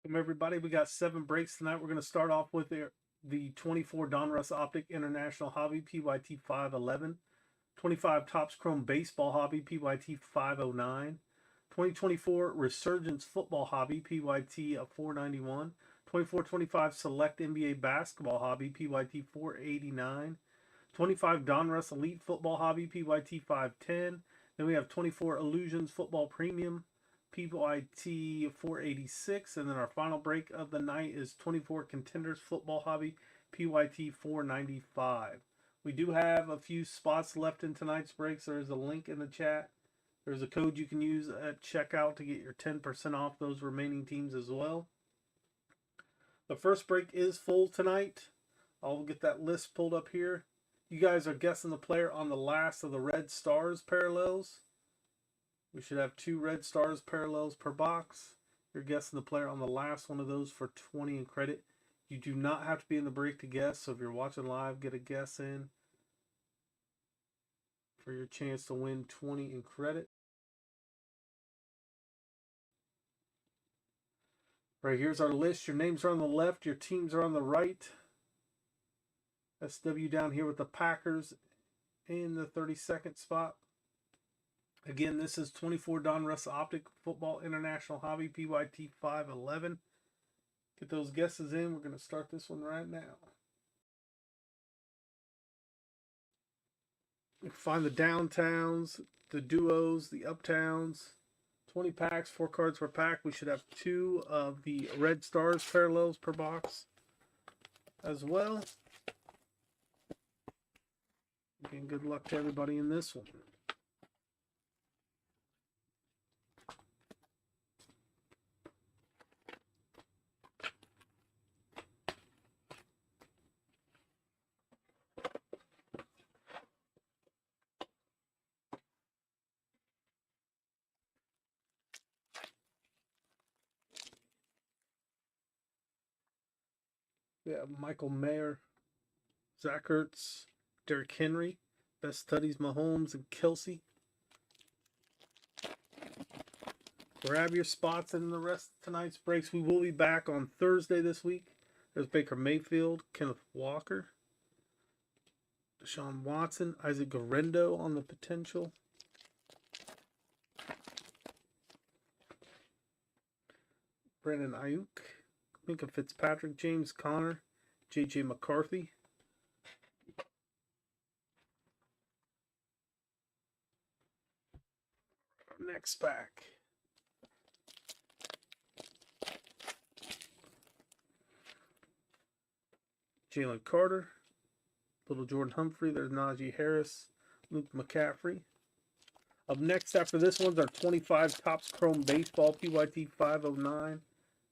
Welcome everybody. We got 7 breaks tonight. We're going to start off with the 24 Donruss Optic International Hobby PYT 511, 25 Topps Chrome Baseball Hobby PYT 509, 2024 Resurgence Football Hobby PYT 491, 24-25 Select NBA Basketball Hobby PYT 489, 25 Donruss Elite Football Hobby PYT 510. Then we have 24 Illusions Football Premium PYT 486, and then our final break of the night is 24 Contenders Football Hobby PYT 495. We do have a few spots left in tonight's breaks. There is a link in the chat. There's a code you can use at checkout to get your 10% off those remaining teams as well. The first break is full tonight. I'll get that list pulled up here. You guys are guessing the player on the last of the Red Stars parallels. We should have 2 Red Stars parallels per box. You're guessing the player on the last one of those for 20 in credit. You do not have to be in the break to guess, so if you're watching live, get a guess in for your chance to win 20 in credit. Right, here's our list. Your names are on the left, your teams are on the right. SW down here with the Packers in the 32nd spot. Again, this is 24 Donruss Optic Football International Hobby PYT 511. Get those guesses in. We're going to start this one right now. You can find the downtowns, the duos, the uptowns. 20 packs, 4 cards per pack. We should have 2 of the Red Stars parallels per box as well. Again, good luck to everybody in this one. We have Michael Mayer, Zach Ertz, Derrick Henry, Best Studies, Mahomes, and Kelsey. Grab your spots in the rest of tonight's breaks. We will be back on Thursday this week. There's Baker Mayfield, Kenneth Walker, Deshaun Watson, Isaac Guerrero on the potential. Brandon Ayuk, Minka Fitzpatrick, James Conner, J.J. McCarthy. Next pack. Jalen Carter, Little Jordan Humphrey, there's Najee Harris, Luke McCaffrey. Up next after this one's our 25 Topps Chrome Baseball PYT 509.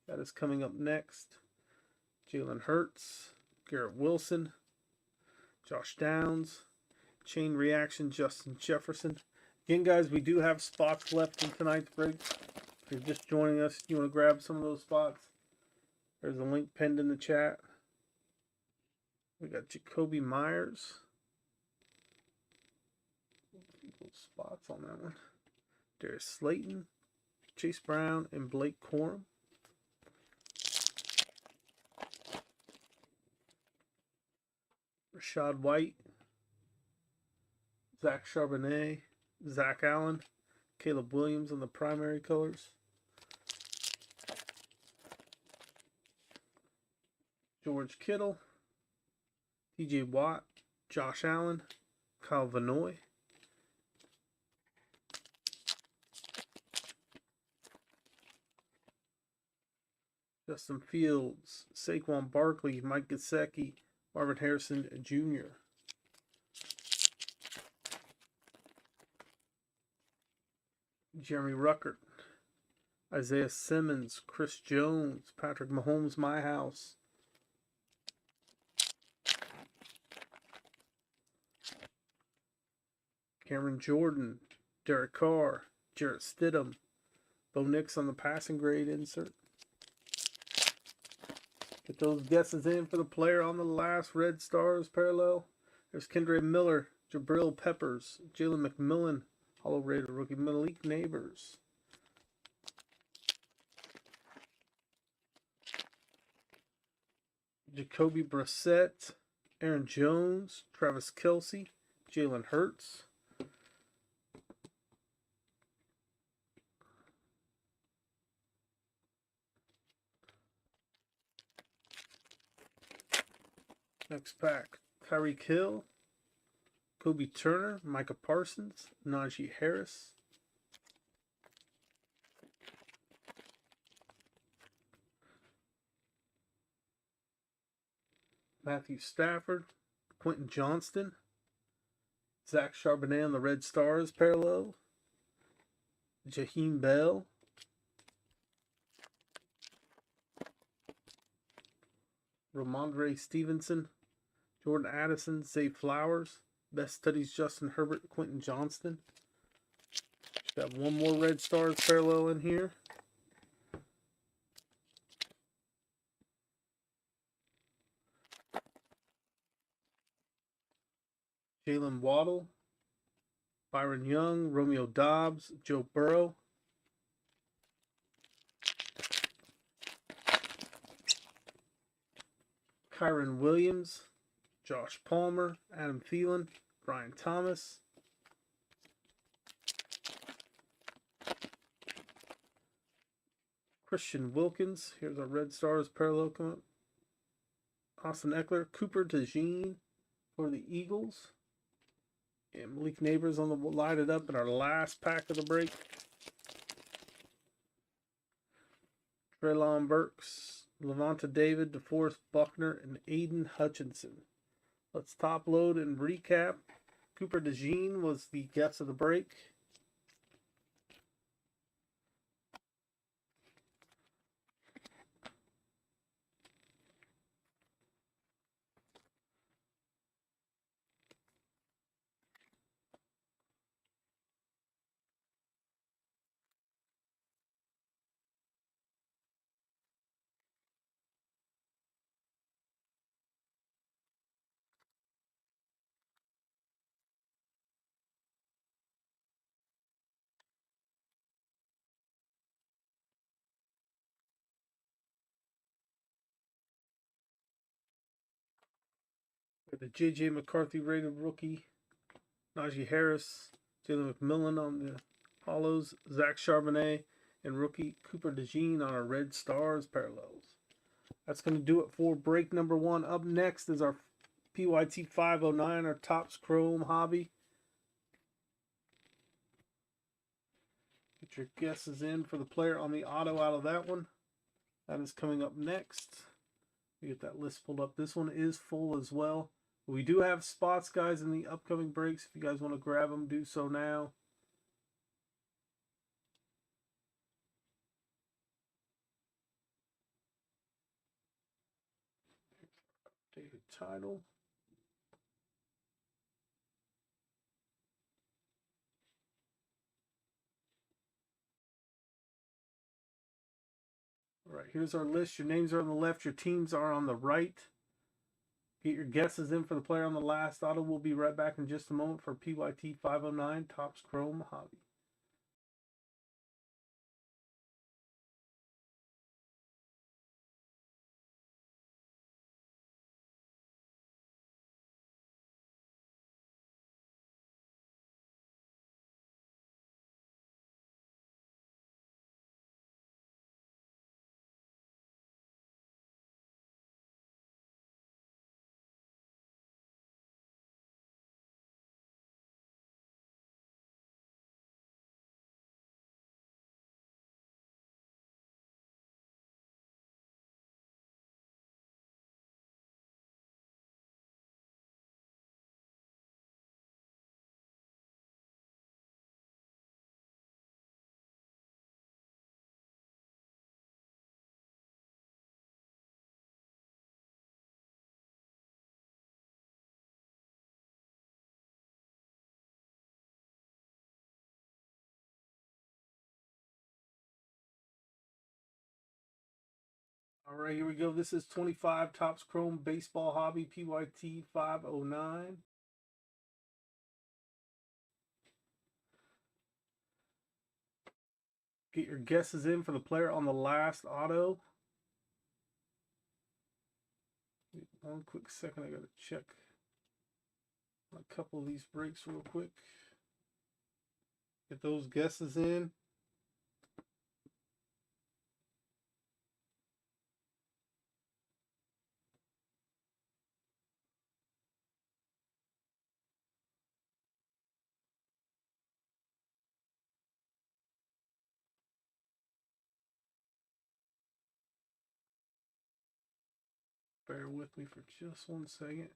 That is coming up next. Jalen Hurts, Garrett Wilson, Josh Downs, Chain Reaction, Justin Jefferson. Again, guys, we do have spots left in tonight's break. If you're just joining us, you want to grab some of those spots, there's a link pinned in the chat. We got Jacoby Myers. Spots on that one. Darius Slayton, Chase Brown, and Blake Corum. Rashad White, Zach Charbonnet, Zach Allen, Caleb Williams on the primary colors. George Kittle, TJ Watt, Josh Allen, Kyle Vanoy. Justin Fields, Saquon Barkley, Mike Gesicki, Marvin Harrison Jr. Jeremy Ruckert, Isaiah Simmons, Chris Jones, Patrick Mahomes, My House. Cameron Jordan, Derek Carr, Jarrett Stidham, Bo Nix on the passing grade insert. Get those guesses in for the player on the last Red Stars parallel. There's Kendre Miller, Jabril Peppers, Jalen McMillan, Hollow Raider rookie Malik Neighbors. Jacoby Brissett, Aaron Jones, Travis Kelce, Jalen Hurts. Next pack, Tyreek Hill, Kobe Turner, Micah Parsons, Najee Harris. Matthew Stafford, Quentin Johnston, Zach Charbonnet on the Red Stars parallel, Jaheim Bell, Ramondre Stevenson, Jordan Addison, Zay Flowers, Best Studies Justin Herbert, Quentin Johnston. Got one more Red Stars parallel in here. Jalen Waddle, Byron Young, Romeo Dobbs, Joe Burrow. Kyron Williams, Josh Palmer, Adam Thielen, Brian Thomas. Christian Wilkins. Here's our Red Stars parallel coming up. Austin Eckler, Cooper DeJean for the Eagles. And Malik Neighbors on the light it up in our last pack of the break. Treylon Burks, Levanta David, DeForest Buckner, and Aiden Hutchinson. Let's top load and recap. Cooper DeJean was the guess of the break. The J.J. McCarthy rated rookie, Najee Harris, Jalen McMillan on the hollows, Zach Charbonnet, and rookie Cooper DeJean on our Red Stars parallels. That's going to do it for break number one. Up next is our PYT 509, our Topps Chrome hobby. Get your guesses in for the player on the auto out of that one. That is coming up next. We get that list pulled up. This one is full as well. We do have spots, guys, in the upcoming breaks. If you guys want to grab them, do so now. Updated title. All right, here's our list. Your names are on the left. Your teams are on the right. Get your guesses in for the player on the last auto. We'll be right back in just a moment for PYT 509 Topps Chrome Hobby. All right, here we go. This is 25 Topps Chrome Baseball Hobby PYT 509. Get your guesses in for the player on the last auto. One quick second, I gotta check a couple of these breaks real quick. Get those guesses in. Bear with me for just 1 second.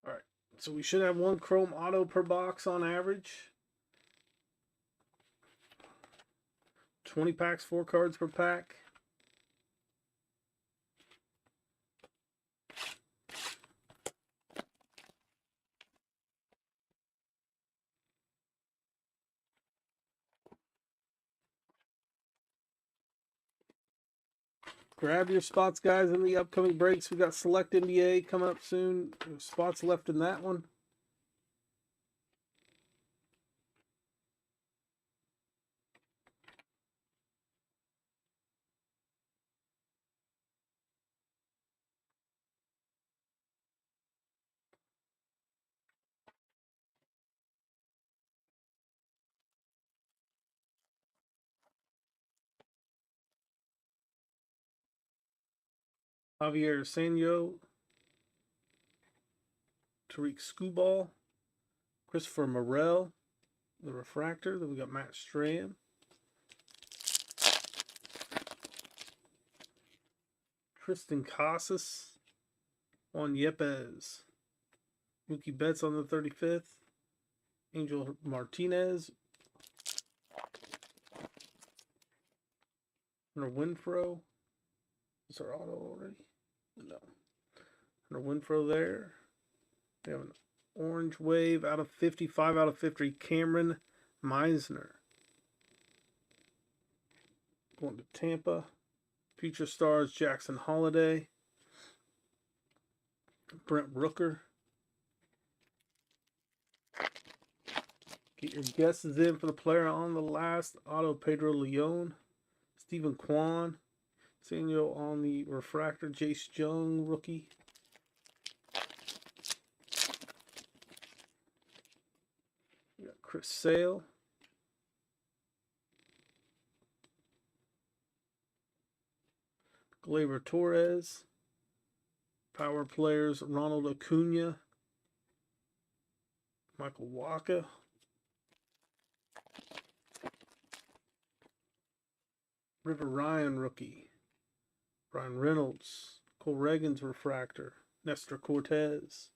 All right, so we should have 1 chrome auto per box on average. 20 packs, 4 cards per pack. Grab your spots, guys, in the upcoming breaks. We got Select NBA coming up soon. There's spots left in that one. Javier Sanyo, Tariq Skubal, Christopher Morel, the refractor. Then we got Matt Strahan. Tristan Casas, Juan Yepes, Mookie Betts on the 35th, Angel Martinez, Hunter Winfro. Is our auto already? No. Hunter Winfro there. We have an orange wave out of 55 out of 50. Cameron Meisner. Going to Tampa. Future stars Jackson Holiday. Brent Rooker. Get your guesses in for the player on the last auto. Pedro Leon. Stephen Kwan. Samuel on the refractor. Jace Jung, rookie. We got Chris Sale. Gleyber Torres. Power players Ronald Acuna. Michael Wacha. River Ryan, rookie. Brian Reynolds. Cole Reagan's refractor. Nestor Cortez.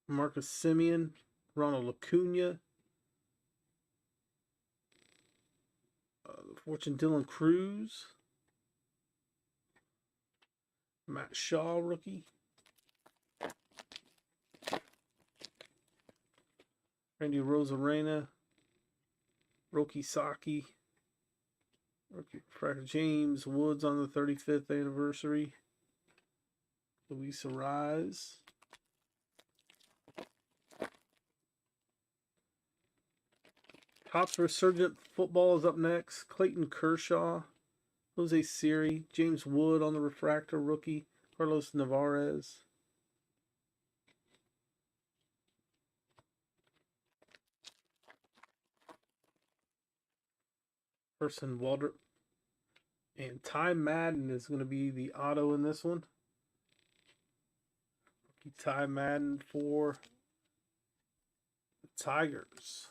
Marcus Simeon. Ronald Acuna. Fortune Dylan Cruz. Matt Shaw, rookie. Randy Rosarena. Roki Saki. Rookie refractor. James Woods on the 35th anniversary. Luis Arise. Topps Resurgent Football is up next. Clayton Kershaw. Jose Siri. James Wood on the refractor, rookie. Carlos Navarez. Person Walter. And Ty Madden is going to be the auto in this one. Rookie Ty Madden for the Tigers.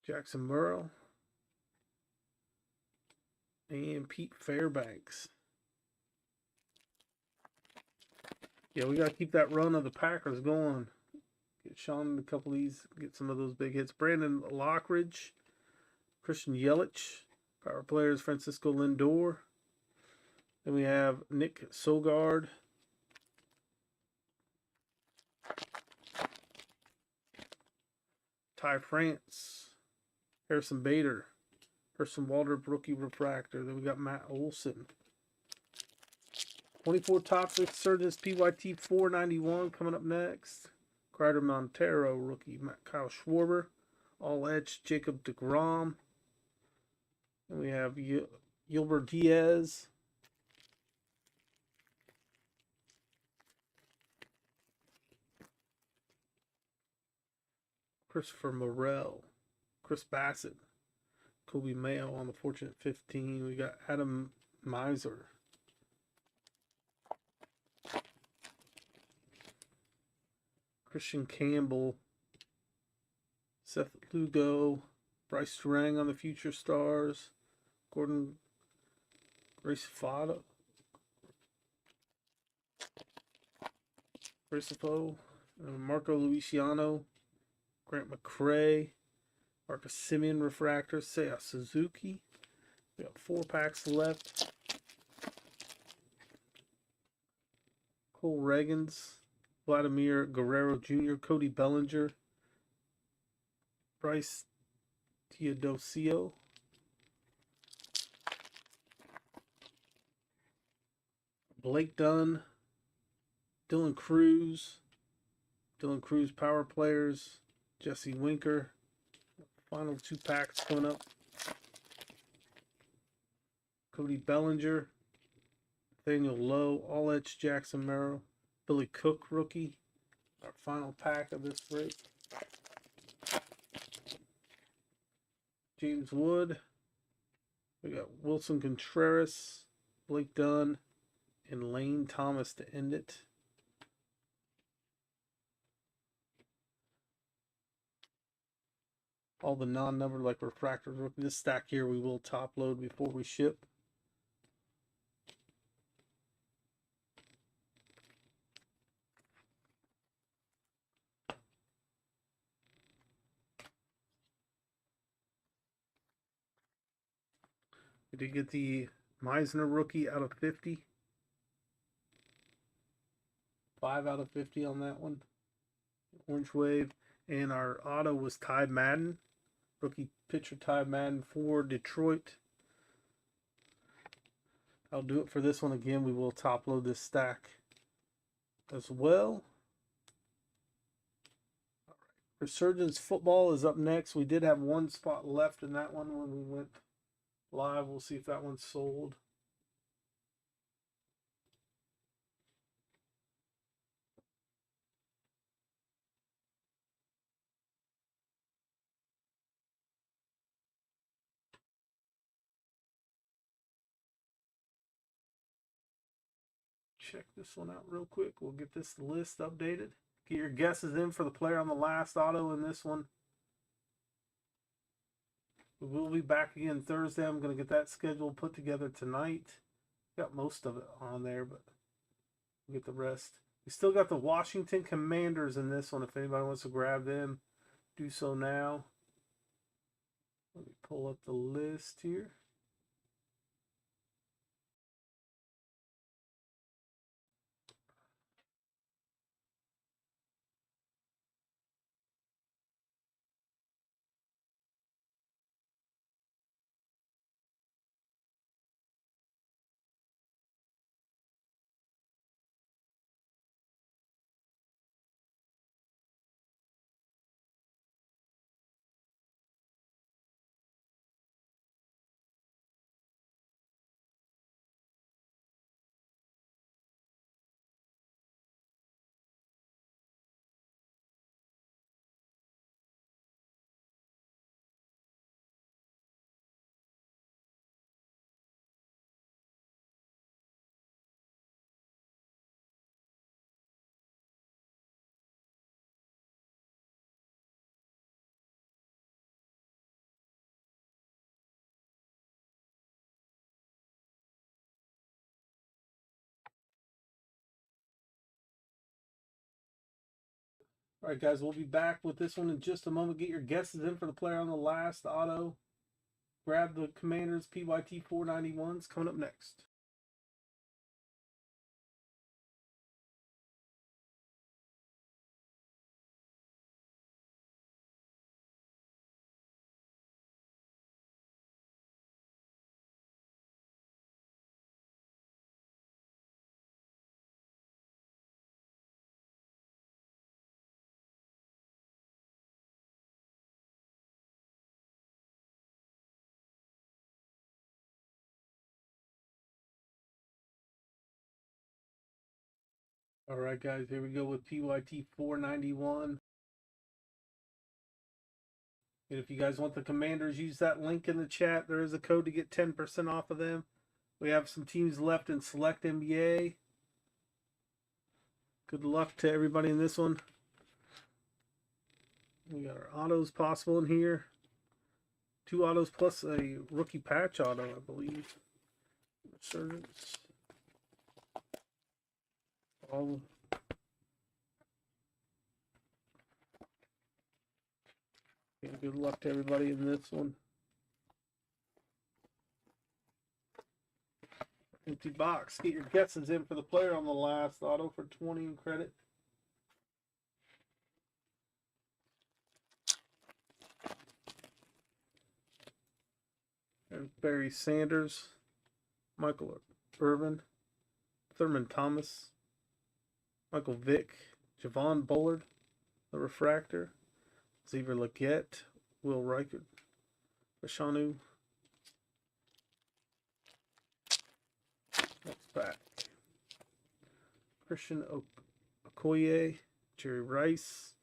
Jackson Burrow. And Pete Fairbanks. Yeah, we got to keep that run of the Packers going. Get Sean a couple of these, get some of those big hits. Brandon Lockridge. Christian Yelich. Power players Francisco Lindor. Then we have Nick Sogard. Ty France. Harrison Bader. Harrison Waldrop rookie refractor. Then we got Matt Olson. 24 Topps Resurgence PYT 491 coming up next. Crider Montero rookie. Kyle Schwarber. All Edge Jacob DeGrom. And we have Gilbert Diaz. Christopher Morel. Chris Bassett. Kobe Mayo on the Fortunate 15. We got Adam Miser. Christian Campbell. Seth Lugo. Bryce Durang on the Future Stars. Gordon Gracefo. Marco Luciano. Grant McCray. Marcus Simeon refractor. Seiya Suzuki. We got 4 packs left. Cole Regans. Vladimir Guerrero Jr. Cody Bellinger. Bryce Teodosio. Blake Dunn. Dylan Cruz. Power Players. Jesse Winker. Final 2 packs coming up. Cody Bellinger. Nathaniel Lowe. All Edge Jackson Merrill. Billy Cook rookie. Our final pack of this break. James Wood. We got Wilson Contreras. Blake Dunn. And Lane Thomas to end it. All the non-numbered like refractors. This stack here we will top load before we ship. We did get the Meisner rookie out of 50. 5 out of 50 on that one. Orange Wave. And our auto was Ty Madden. Rookie pitcher Ty Madden for Detroit. I'll do it for this one again. We will top load this stack as well. All right. Resurgence Football is up next. We did have 1 spot left in that one when we went live. We'll see if that one's sold. Check this one out real quick. We'll get this list updated. Get your guesses in for the player on the last auto in this one. We will be back again Thursday. I'm going to get that schedule put together tonight. Got most of it on there, but we'll get the rest. We still got the Washington Commanders in this one. If anybody wants to grab them, do so now. Let me pull up the list here. All right, guys, we'll be back with this one in just a moment. Get your guesses in for the player on the last auto. Grab the Commanders PYT 491s coming up next. All right, guys, here we go with PYT 491. And if you guys want the Commanders, use that link in the chat. There is a code to get 10% off of them. We have some teams left in Select NBA. Good luck to everybody in this one. We got our autos possible in here. 2 autos plus a rookie patch auto, I believe. Resurgence. All. Yeah, good luck to everybody in this one. Empty box. Get your guesses in for the player on the last auto for 20 in credit. There's Barry Sanders, Michael Irvin, Thurman Thomas, Michael Vick, Javon Bullard, the Refractor, Xavier Legette, Will Reichert, Rashanu. Next back. Christian Okoye, Jerry Rice,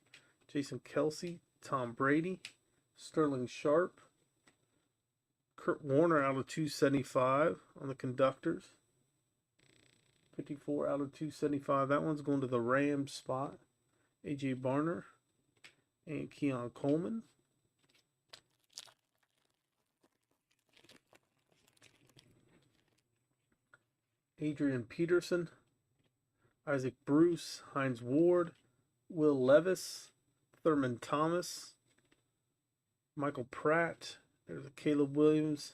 Jason Kelsey, Tom Brady, Sterling Sharp, Kurt Warner out of 275 on the conductors. 54 out of 275. That one's going to the Rams spot. A.J. Barner and Keon Coleman. Adrian Peterson, Isaac Bruce, Hines Ward, Will Levis, Thurman Thomas, Michael Pratt. There's a Caleb Williams,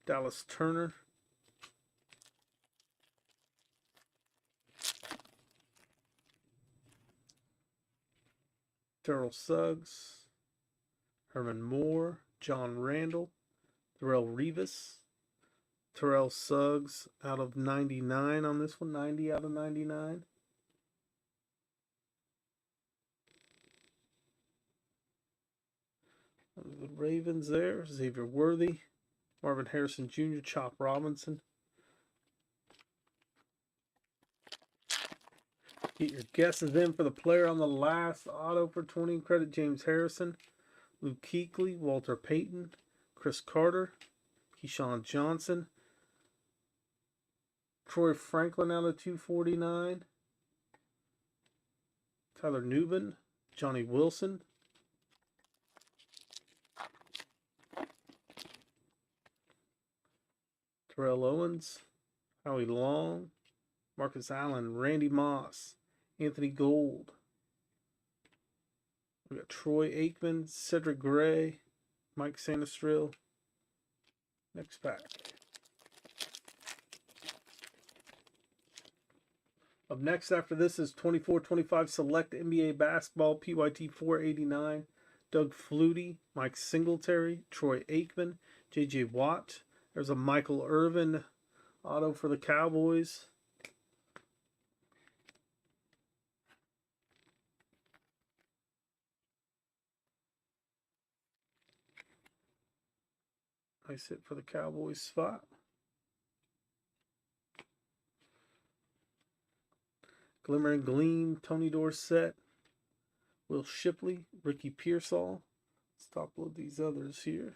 Dallas Turner. Terrell Suggs, Herman Moore, John Randall, Darrell Revis, Terrell Suggs out of 99 on this one, 90 out of 99. The Ravens there, Xavier Worthy, Marvin Harrison Jr., Chop Robinson. Get your guesses in for the player on the last auto for 20 credit. James Harrison, Luke Kuechly, Walter Payton, Chris Carter, Keyshawn Johnson, Troy Franklin out of 249, Tyler Newbin, Johnny Wilson, Terrell Owens, Howie Long, Marcus Allen, Randy Moss, Anthony Gold. We got Troy Aikman, Cedric Gray, Mike Sanistril. Next pack. Up next after this is 24-25 Select NBA Basketball, PYT 489. Doug Flutie, Mike Singletary, Troy Aikman, J.J. Watt. There's a Michael Irvin auto for the Cowboys. Nice hit for the Cowboys spot. Glimmer and Gleam, Tony Dorsett, Will Shipley, Ricky Pearsall. Let's top load these others here.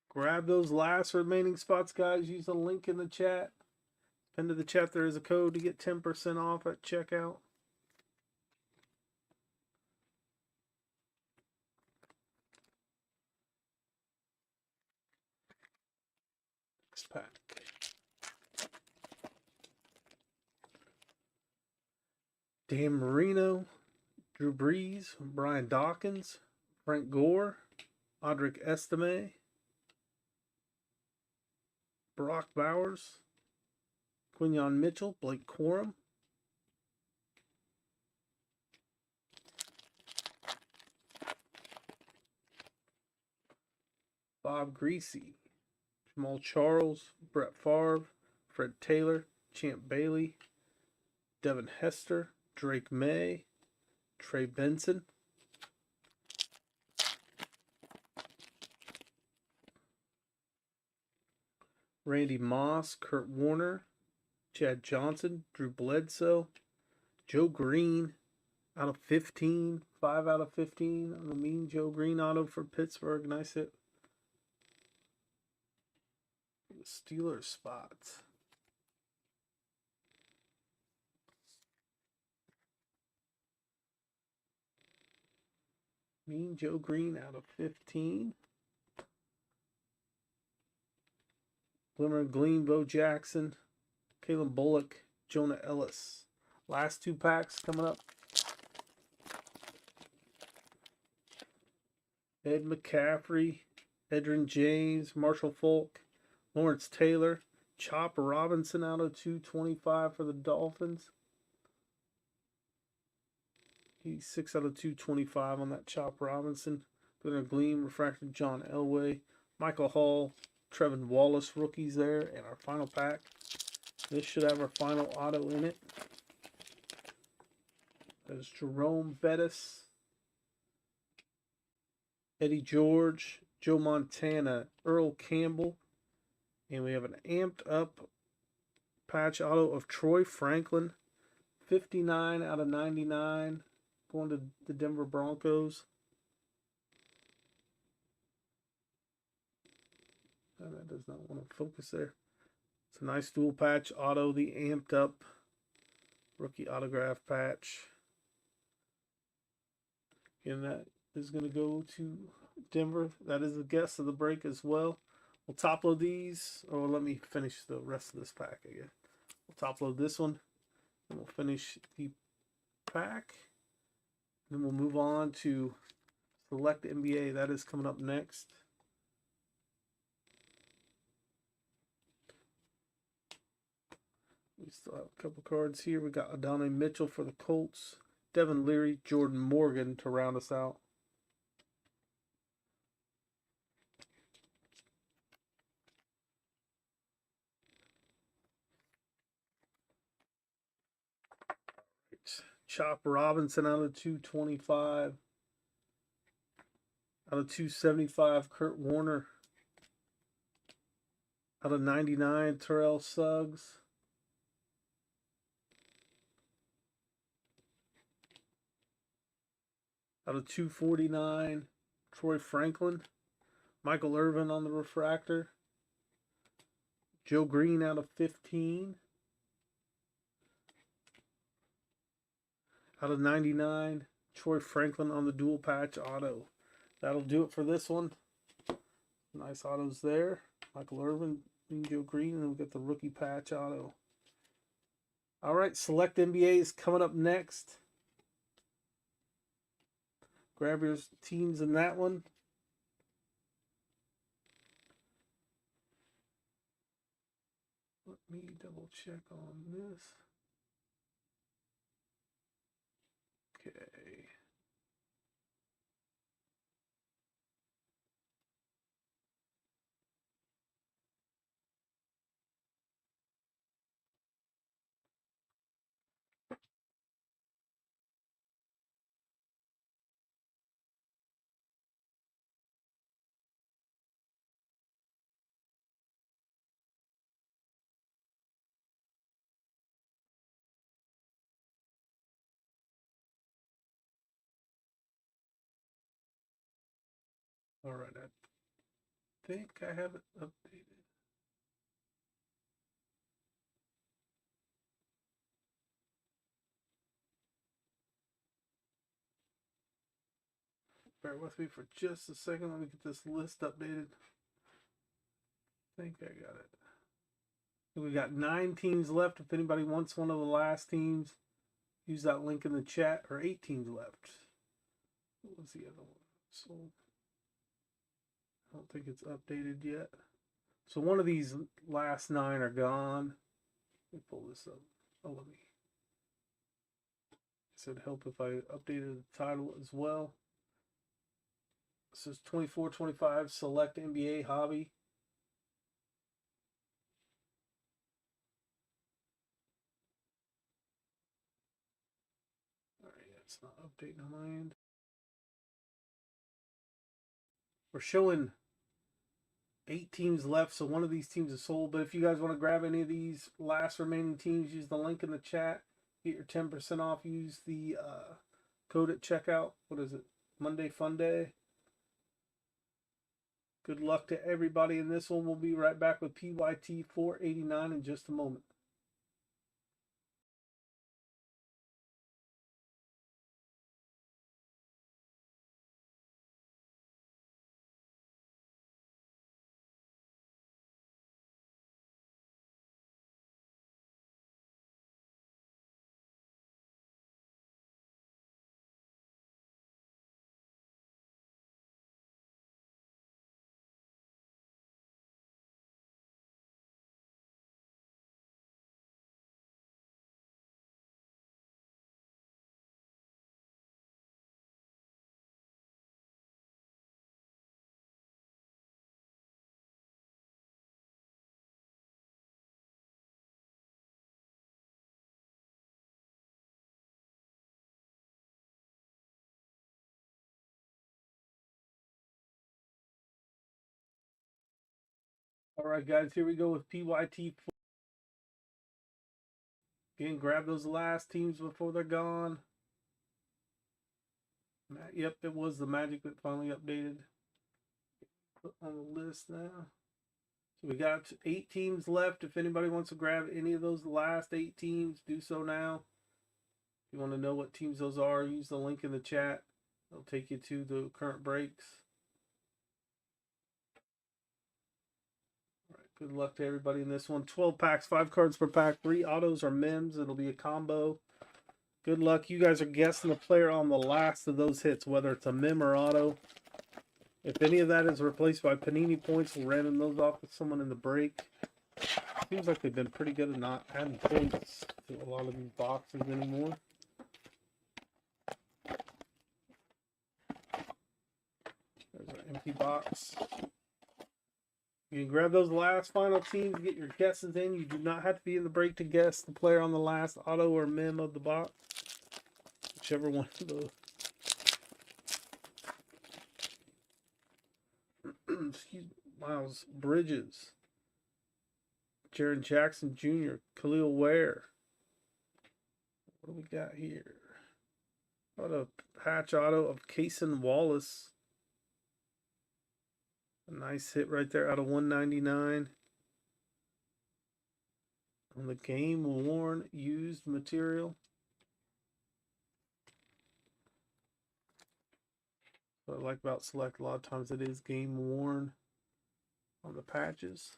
Grab those last remaining spots, guys. Use the link in the chat. Pinned to the chat, there is a code to get 10% off at checkout. Next pack. Dan Marino, Drew Brees, Brian Dawkins, Frank Gore, Audric Estime, Brock Bowers, Quinyon Mitchell, Blake Corum, Bob Greasy, Jamal Charles, Brett Favre, Fred Taylor, Champ Bailey, Devin Hester, Drake May, Trey Benson, Randy Moss, Kurt Warner, Chad Johnson, Drew Bledsoe, Joe Green out of 15, 5 out of 15 on the mean Joe Green auto for Pittsburgh. Nice hit. Steelers spots. Mean Joe Green out of 15. Glimmer and Gleam, Bo Jackson, Caleb Bullock, Jonah Ellis. Last 2 packs coming up. Ed McCaffrey, Edrin James, Marshall Falk, Lawrence Taylor, Chopper Robinson out of 225 for the Dolphins. He's 6 out of 225 on that Chop Robinson. Glimmer and Gleam, refracted John Elway, Michael Hall, Trevin Wallace rookies there, and our final pack. This should have our final auto in it. There's Jerome Bettis, Eddie George, Joe Montana, Earl Campbell, and we have an amped up patch auto of Troy Franklin, 59 out of 99, going to the Denver Broncos. And that does not want to focus there. It's a nice dual patch auto, the amped up rookie autograph patch. And that is going to go to Denver. That is the guess of the break as well. We'll top load these, or let me finish the rest of this pack again. We'll top load this one, and we'll finish the pack. Then we'll move on to Select NBA. That is coming up next. We still have a couple cards here. We got Adonai Mitchell for the Colts, Devin Leary, Jordan Morgan to round us out. Chop Robinson out of 225. Out of 275, Kurt Warner. Out of 99, Terrell Suggs. Out of 249, Troy Franklin. Michael Irvin on the refractor. Joe Green out of 15. Out of 99, Troy Franklin on the dual patch auto. That'll do it for this one. Nice autos there. Michael Irvin, Joe Green, and then we got the rookie patch auto. All right, Select NBA is coming up next. Grab your teams in that one. Let me double check on this. Okay. All right, I think I have it updated. Bear with me for just a second. Let me get this list updated. I think I got it. We got 9 teams left. If anybody wants one of the last teams, use that link in the chat. Or 8 teams left. What was the other one? So I don't think it's updated yet. So one of these last 9 are gone. Let me pull this up. Oh, let me. It would help if I updated the title as well. This is 24-25 Select NBA Hobby. All right, it's not updating on my end. We're showing 8 teams left, so one of these teams is sold. But if you guys want to grab any of these last remaining teams, use the link in the chat. Get your 10% off. Use the code at checkout. What is it? Monday Fun Day. Good luck to everybody in this one. We'll be right back with PYT 489 in just a moment. All right, guys, here we go with PYT. Again, grab those last teams before they're gone. Yep, it was the Magic that finally updated. Put on the list now. So we got 8 teams left. If anybody wants to grab any of those last 8 teams, do so now. If you want to know what teams those are, use the link in the chat. It'll take you to the current breaks. All right, good luck to everybody in this one. 12 packs, 5 cards per pack, 3 autos or mems. It'll be a combo. Good luck. You guys are guessing the player on the last of those hits, whether it's a mem or auto. If any of that is replaced by Panini points, we'll random those off with someone in the break. Seems like they've been pretty good at not adding points to a lot of these boxes anymore. There's our empty box. You can grab those last final teams, get your guesses in. You do not have to be in the break to guess the player on the last auto or mem of the box. Whichever one of those. Excuse me. Miles Bridges. Jaron Jackson Jr. Khalil Ware. What do we got here? What a patch auto of Cason Wallace. A nice hit right there out of 199. On the game worn used material. What I like about Select, a lot of times it is game worn on the patches.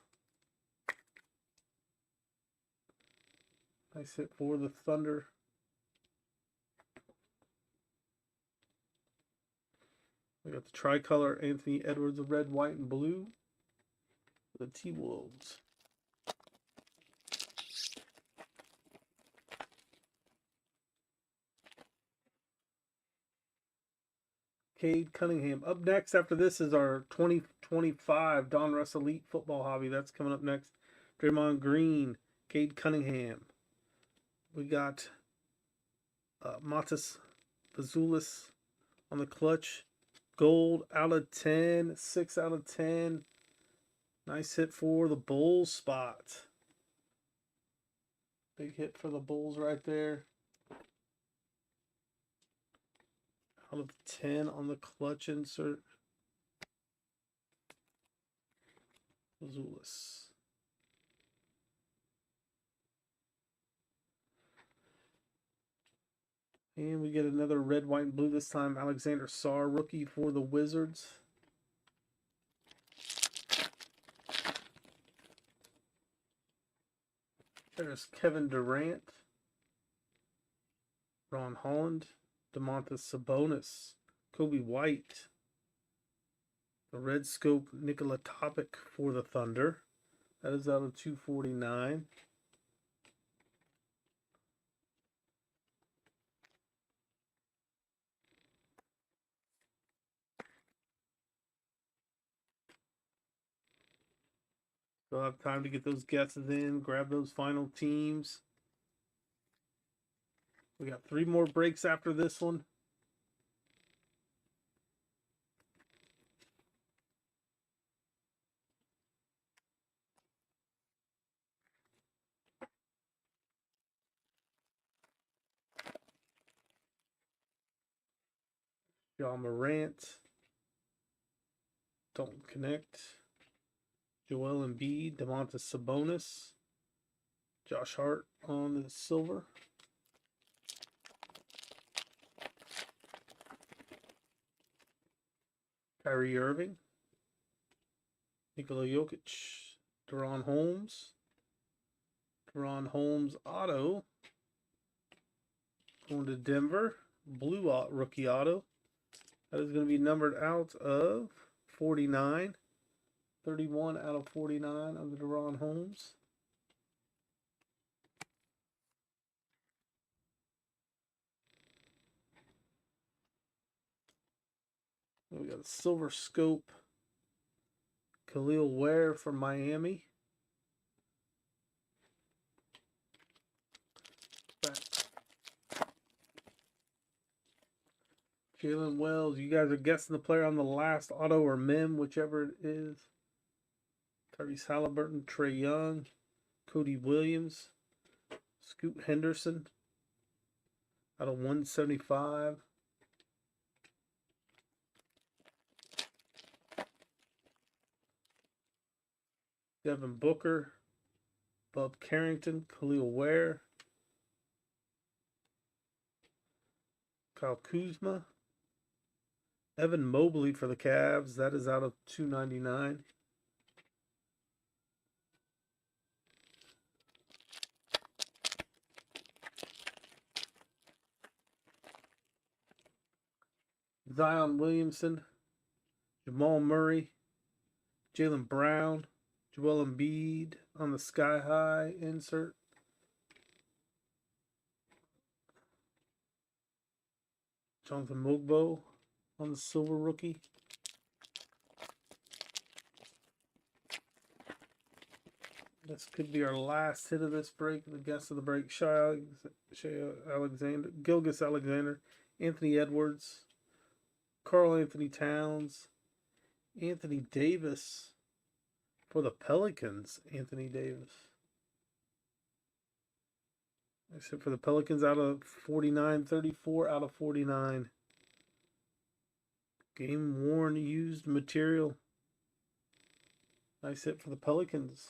Nice hit for the Thunder. We got the tricolor Anthony Edwards of red, white, and blue. The T-Wolves. Cade Cunningham. Up next after this is our 2025 Donruss Elite Football Hobby. That's coming up next. Draymond Green, Cade Cunningham. We got Matas Vazulis on the clutch. Gold out of 10. 6 out of 10. Nice hit for the Bulls spot. Big hit for the Bulls right there. Out of 10 on the clutch insert. Vazulis. And we get another red, white, and blue this time. Alexander Sarr, rookie for the Wizards. There's Kevin Durant. Ron Holland. Domantas Sabonis. Kobe White. The Red Scope Nikola Topic for the Thunder. That is out of 249. Still have time to get those guesses in. Grab those final teams. We got 3 more breaks after this one. John Morant. Don't connect. Joel Embiid, Domantas Sabonis. Josh Hart on the silver. Kyrie Irving. Nikola Jokic. Deron Holmes. Deron Holmes auto. Going to Denver. Blue rookie auto. That is going to be numbered out of 49. 31 out of 49 of the Deron Holmes. We got a Silver Scope. Khalil Ware from Miami. Jalen Wells. You guys are guessing the player on the last auto or mem, whichever it is. Tyrese Halliburton, Trae Young, Cody Williams, Scoot Henderson out of 175. Devin Booker, Bub Carrington, Khalil Ware, Kyle Kuzma, Evan Mobley for the Cavs. That is out of 299. Zion Williamson, Jamal Murray, Jaylen Brown, Joel Embiid on the Sky High insert. Jonathan Mogbo on the silver rookie. This could be our last hit of this break. The guest of the break, Shai Alexander, Gilgeous Alexander, Anthony Edwards, Karl Anthony Towns, Anthony Davis for the Pelicans. Anthony Davis. Except for the Pelicans out of 49, 34 out of 49. Game worn used material. Nice hit for the Pelicans.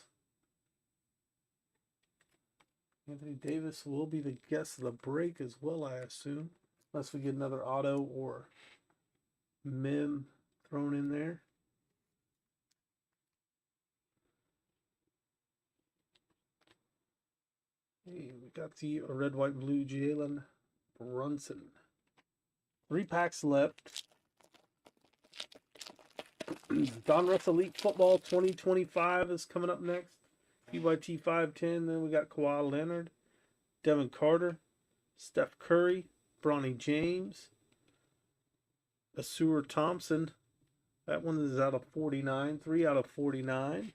Anthony Davis will be the guest of the break as well, I assume. Unless we get another auto or mem thrown in there. Hey, we got the red, white, blue Jalen Brunson. 3 packs left. Donruss Elite Football 2025 is coming up next. PYT 510. Then we got Kawhi Leonard, Devin Carter, Steph Curry, Bronny James, Asur Thompson. That one is out of 49. 3 out of 49.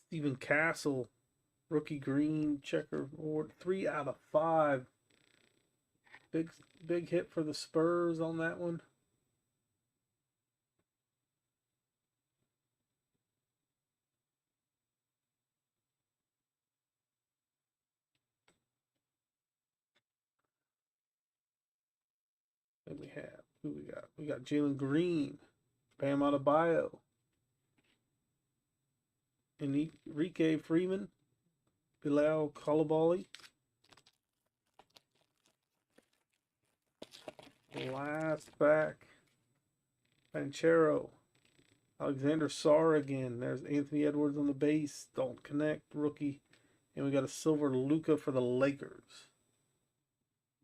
Stephen Castle, rookie green checkerboard. 3 out of 5. Big hit for the Spurs on that one. Then we have, who we got? We got Jalen Green, Bam Adebayo, Enrique Freeman, Bilal Coulibaly. Last back, Banchero, Alexander Sarr again. There's Anthony Edwards on the base. Don't connect, rookie. And we got a silver Luka for the Lakers.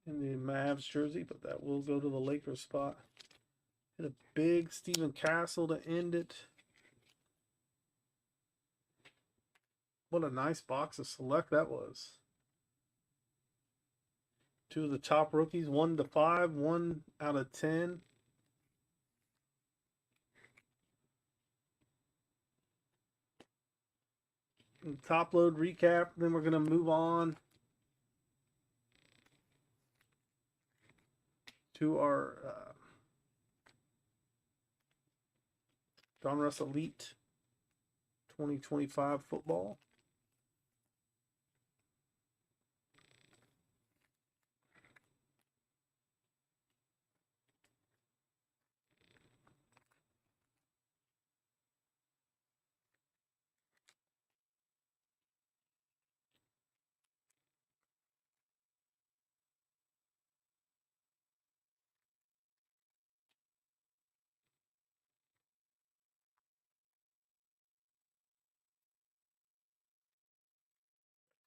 In the Mavs jersey, but that will go to the Lakers spot. And a big Stephen Castle to end it. What a nice box of select that was. 2 of the top rookies, 1 to 5, 1 out of 10. And top load recap, then we're going to move on to our Donruss Elite 2025 football.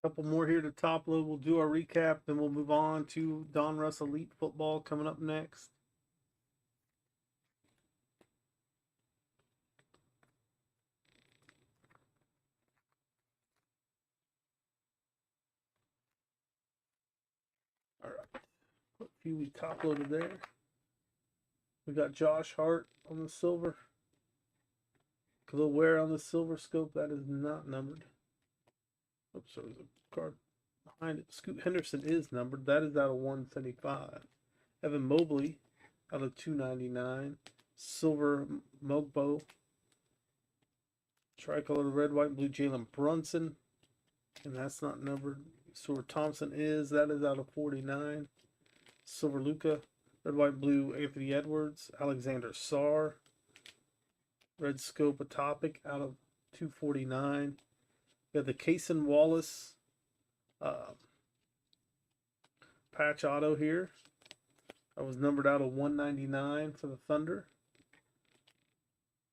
Couple more here to top load. We'll do our recap, then we'll move on to Donruss Elite Football coming up next. All right, a few we top loaded there. We got Josh Hart on the silver. Khalil Ware on the silver scope. That is not numbered. Oops, there was a card behind it. Scoot Henderson is numbered. That is out of 175. Evan Mobley out of 299. Silver Mogbo. Tricolor red, white, and blue Jalen Brunson. And that's not numbered. Stuart Thompson is. That is out of 49. Silver Luca. Red, white, blue Anthony Edwards. Alexander Sarr. Red Scope Atopic out of 249. We have the Cason Wallace patch auto here. That was numbered out of 199 for the Thunder.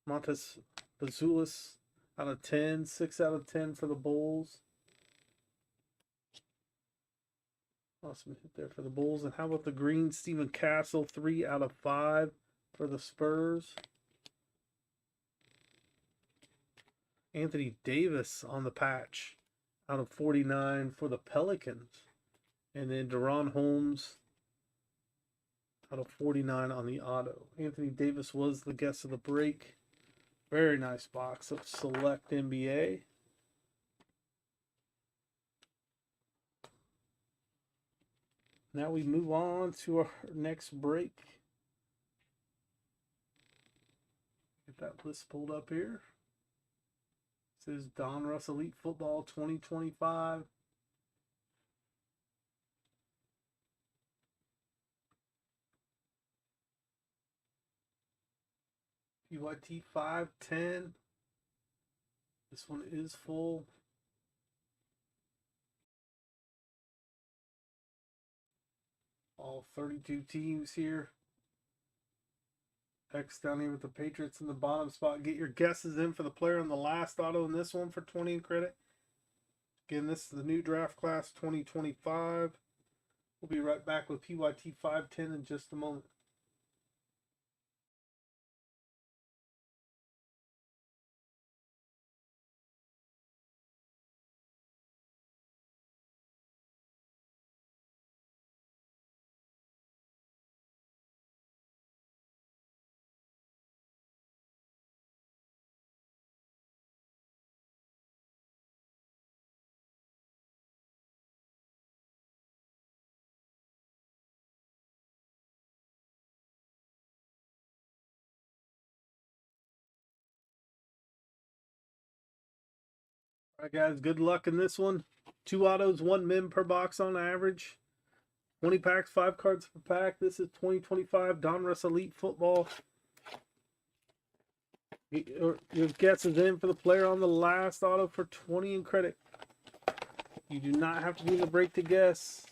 Montes Bazulis out of 10. 6 out of 10 for the Bulls. Awesome hit there for the Bulls. And how about the green Stephen Castle? 3 out of 5 for the Spurs. Anthony Davis on the patch out of 49 for the Pelicans. And then Deron Holmes out of 49 on the auto. Anthony Davis was the guest of the break. Very nice box of Select NBA. Now we move on to our next break. Get that list pulled up here. This is Donruss Elite Football 2025. PYT 510. This one is full. All 32 teams here. X down here with the Patriots in the bottom spot. Get your guesses in for the player on the last auto in this one for 20 in credit. Again, this is the new draft class 2025. We'll be right back with PYT 510 in just a moment. All right, guys, good luck in this one. 2 autos, 1 min per box on average. 20 packs, 5 cards per pack. This is 2025 Donruss Elite Football. Your guess is in for the player on the last auto for 20 in credit. You do not have to be in the break to guess.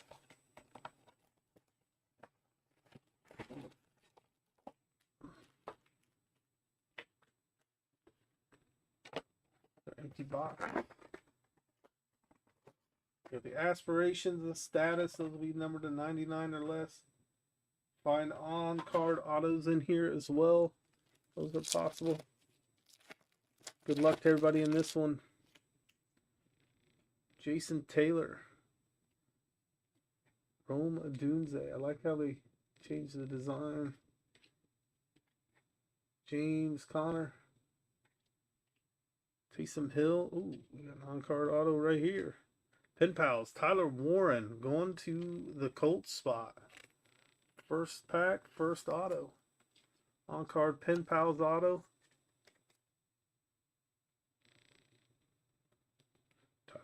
Empty box. Got the aspirations, the status, those will be numbered to 99 or less. Find on-card autos in here as well. Those are possible. Good luck to everybody in this one. Jason Taylor. Rome Adunze. I like how they changed the design. James Conner. Taysom Hill. Ooh, we got an on-card auto right here. Pen Pals. Tyler Warren going to the Colts spot. First pack, first auto. On-card Pen Pals auto.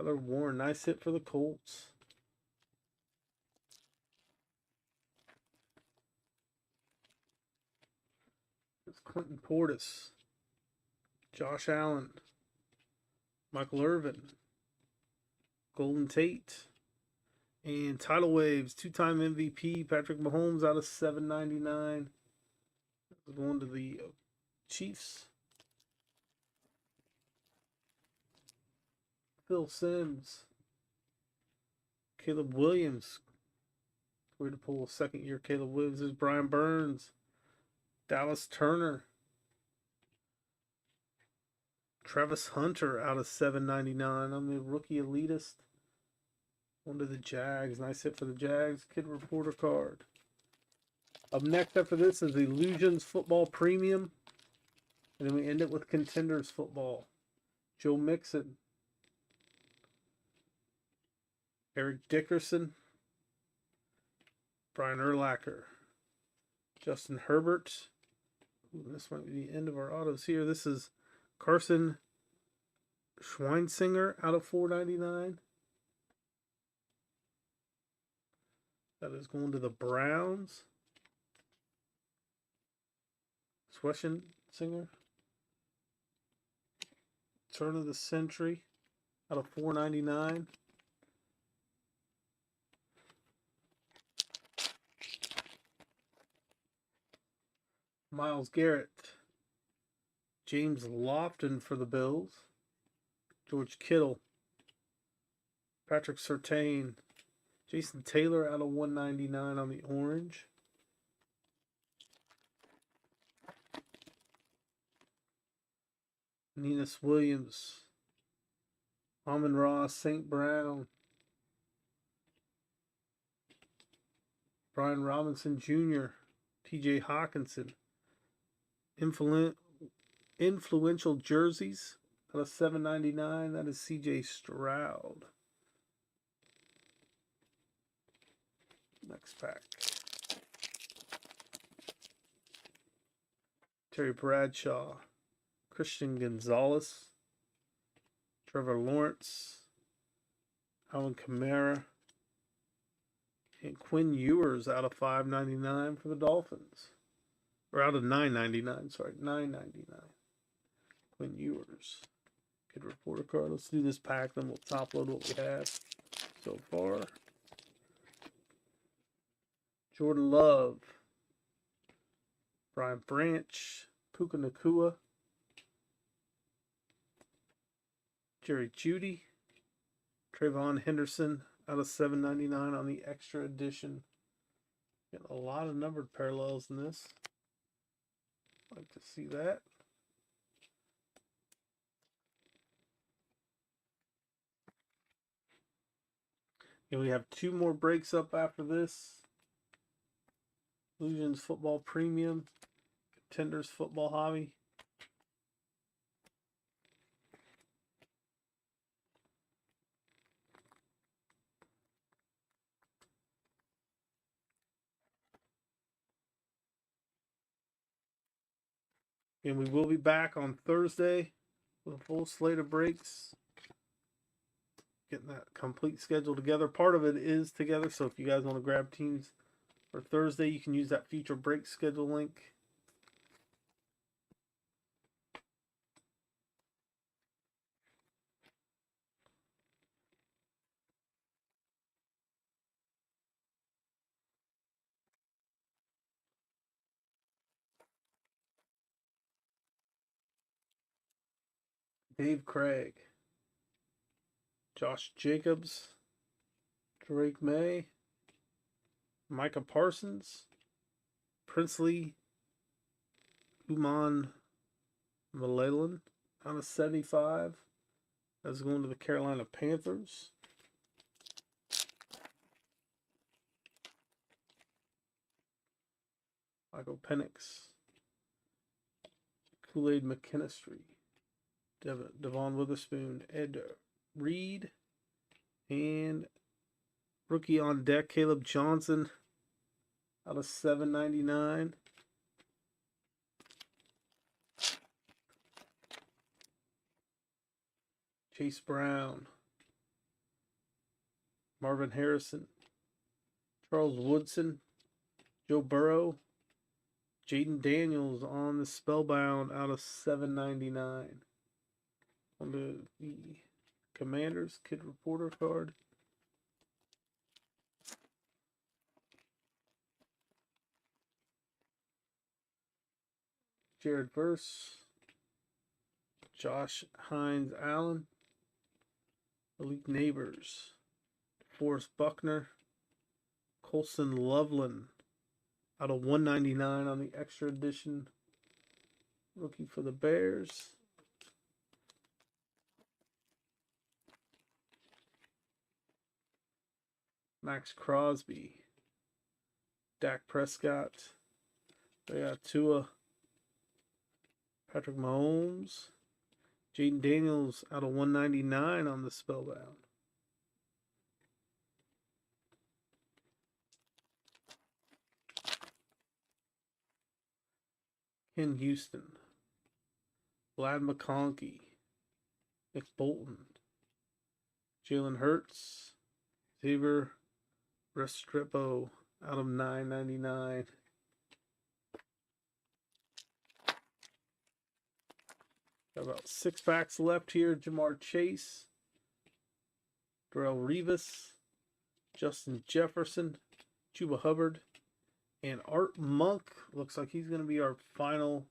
Tyler Warren, nice hit for the Colts. It's Quentin Portis, Josh Allen, Michael Irvin, Golden Tate, and Tidal Waves, two-time MVP Patrick Mahomes out of 799. Going to the Chiefs. Phil Simms, Caleb Williams. Way to pull a second-year Caleb Williams. This is Brian Burns, Dallas Turner, Travis Hunter out of 799 on the rookie elitist. One to the Jags. Nice hit for the Jags. Kid reporter card. Up next after this is Illusions Football Premium. And then we end it with Contenders Football. Joe Mixon, Eric Dickerson, Brian Urlacher, Justin Herbert. Ooh, this might be the end of our autos here. This is Carson Schweinsinger out of 499. That is going to the Browns. Schweinsinger. Turn of the Century out of 499. Myles Garrett, James Lofton for the Bills, George Kittle, Patrick Surtain, Jason Taylor out of 199 on the orange. Nenus Williams, Amon-Ra St. Brown, Brian Robinson Jr., TJ Hawkinson. Influential jerseys out of 799. That is CJ Stroud. Next pack. Terry Bradshaw, Christian Gonzalez, Trevor Lawrence, Alvin Kamara, and Quinn Ewers out of 599 for the Dolphins. Or out of 999, sorry, 999. Quinn Ewers. Kid reporter card. Let's do this pack, then we'll top load what we have so far. Jordan Love, Brian Branch, Puka Nacua, Jerry Jeudy, Trayvon Henderson out of 799 on the extra edition. Got a lot of numbered parallels in this. Like to see that. And we have two more breaks up after this. Illusions Football Premium, Contenders Football Hobby. And we will be back on Thursday with a full slate of breaks. Getting that complete schedule together. Part of it is together, so if you guys want to grab teams for Thursday, you can use that future break schedule link. Dave Craig, Josh Jacobs, Drake May, Micah Parsons, Princely Uman Malalan out of 75. That's going to the Carolina Panthers. Michael Penix, Kool-Aid McKinstry, Devon Witherspoon, Ed Reed, and rookie on deck, Caleb Johnson out of 799. Chase Brown, Marvin Harrison, Charles Woodson, Joe Burrow, Jaden Daniels on the Spellbound out of 799. On the Commanders Kid Reporter card. Jared Verse, Josh Hines Allen, Elite Neighbors, Forrest Buckner, Colson Loveland out of 199 on the extra edition rookie for the Bears. Max Crosby, Dak Prescott, they got Tua, Patrick Mahomes, Jaden Daniels out of 199 on the Spellbound. Ken Houston, Vlad McConkey, Nick Bolton, Jalen Hurts, Xavier Restrepo out of 999. Got about 6 packs left here. Jamar Chase, Darrell Revis, Justin Jefferson, Chuba Hubbard, and Art Monk. Looks like he's going to be our final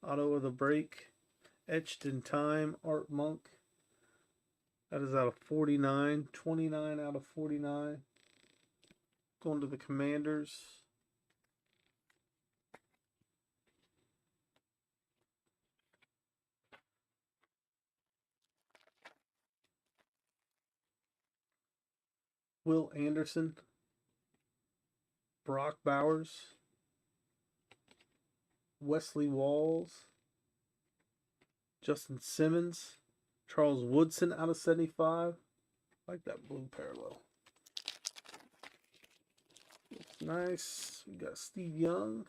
auto of the break. Etched in Time, Art Monk. That is out of 49. 29 out of 49. Going to the Commanders. Will Anderson, Brock Bowers, Wesley Walls, Justin Simmons, Charles Woodson out of 75. I like that blue parallel. Looks nice. We got Steve Young,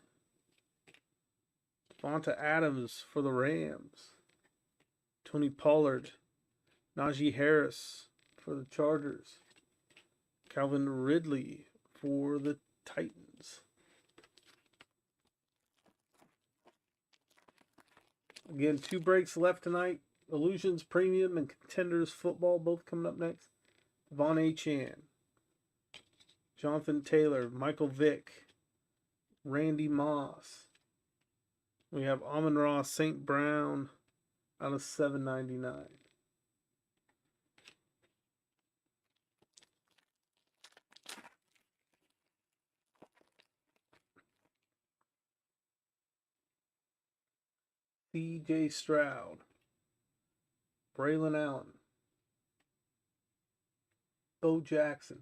Devonta Adams for the Rams, Tony Pollard, Najee Harris for the Chargers, Calvin Ridley for the Titans. Again, 2 breaks left tonight. Illusions Premium and Contenders Football both coming up next. Devon Achane, Jonathan Taylor, Michael Vick, Randy Moss. We have Amon-Ra St. Brown out of 799. C.J. Stroud, Braylon Allen, Bo Jackson,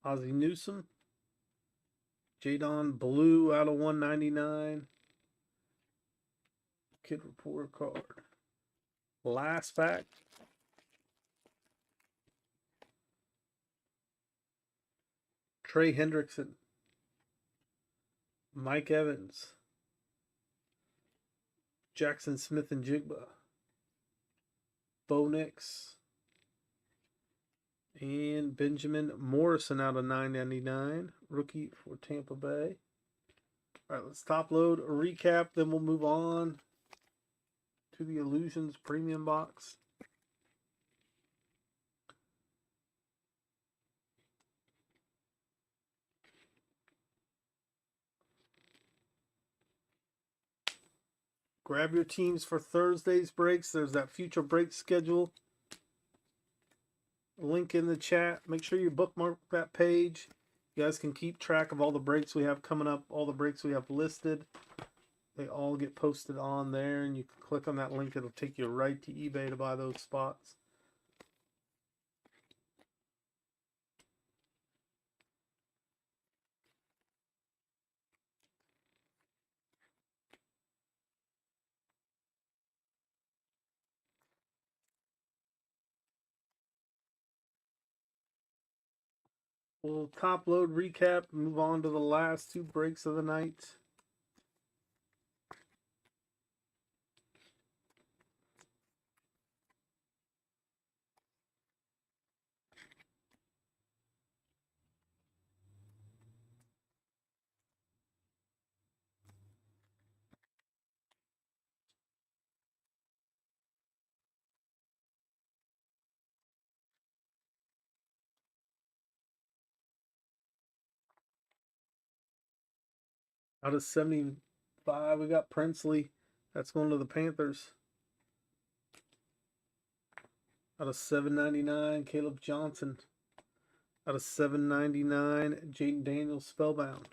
Ozzie Newsome, Jadon Blue out of 199. Kid Reporter card. Last pack. Trey Hendrickson, Mike Evans, Jackson Smith and Jigba, Bo Nix, and Benjamin Morrison out of 999, rookie for Tampa Bay. All right, let's top load a recap, then we'll move on to the Illusions Premium box. Grab your teams for Thursday's breaks. There's that future break schedule. Link in the chat. Make sure you bookmark that page. You guys can keep track of all the breaks we have coming up, all the breaks we have listed. They all get posted on there, and you can click on that link. It'll take you right to eBay to buy those spots. We'll top load recap, move on to the last 2 breaks of the night. Out of 75, we got Princely. That's going to the Panthers. Out of 799, Caleb Johnson. Out of 799, Jaden Daniels, Spellbound.